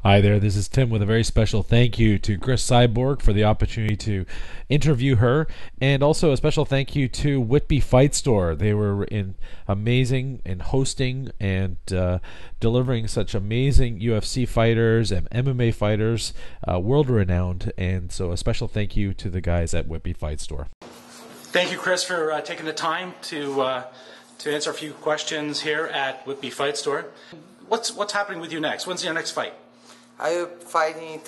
Hi there, this is Tim with a very special thank you to Cris Cyborg for the opportunity to interview her, and also a special thank you to Whitby Fight Store. They were amazing in hosting and delivering such amazing UFC fighters and MMA fighters, world-renowned, and so a special thank you to the guys at Whitby Fight Store. Thank you, Cris, for taking the time to answer a few questions here at Whitby Fight Store. What's happening with you next? When's your next fight? I will fight in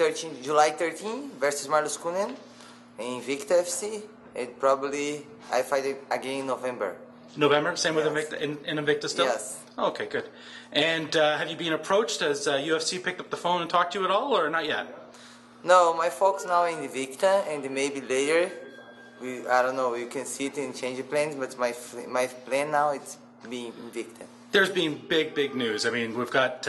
July 13 versus Marlos Kunen in Invicta FC, and probably I fight again in November. November? Same with Yes. Invicta, in Invicta still? Yes. Okay, good. And have you been approached? Has UFC picked up the phone and talked to you at all, or not yet? No, my focus now in Invicta, and maybe later, I don't know, we can see it and change the plans, but my plan now is being Invicta. There's been big news. I mean, we've got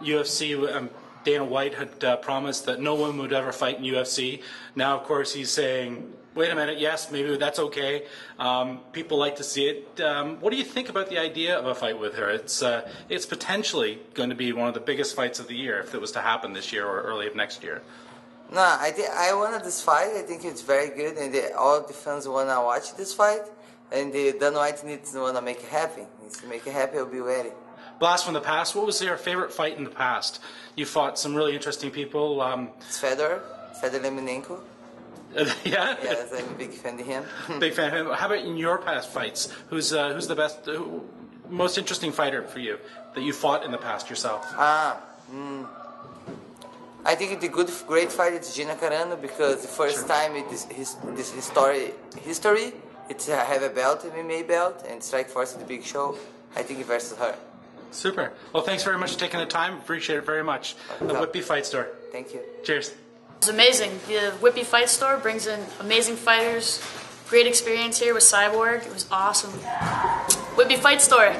UFC. Dana White had promised that no one would ever fight in UFC. Now, of course, he's saying, wait a minute, yes, maybe that's okay. People like to see it. What do you think about the idea of a fight with her? It's potentially going to be one of the biggest fights of the year if it was to happen this year or early of next year. No, I wanted this fight. I think it's very good, and all the fans want to watch this fight. And Dana White needs to want to make it happen. Needs to make it happen, I'll be ready. Blast from the past. What was your favorite fight in the past? You fought some really interesting people. It's Fedor Emelianenko. Yeah? Yes, I'm a big fan of him. Big fan of him. How about in your past fights? Who's the best, most interesting fighter for you that you fought in the past yourself? I think the great fight is Gina Carano, because the first time this history. It's have a belt, MMA belt, and Strikeforce at the big show. I think versus her. Super. Well, thanks very much for taking the time. Appreciate it very much. The Whitby Fight Store. Thank you. Cheers. It's amazing. The Whitby Fight Store brings in amazing fighters. Great experience here with Cyborg. It was awesome. Whitby Fight Store.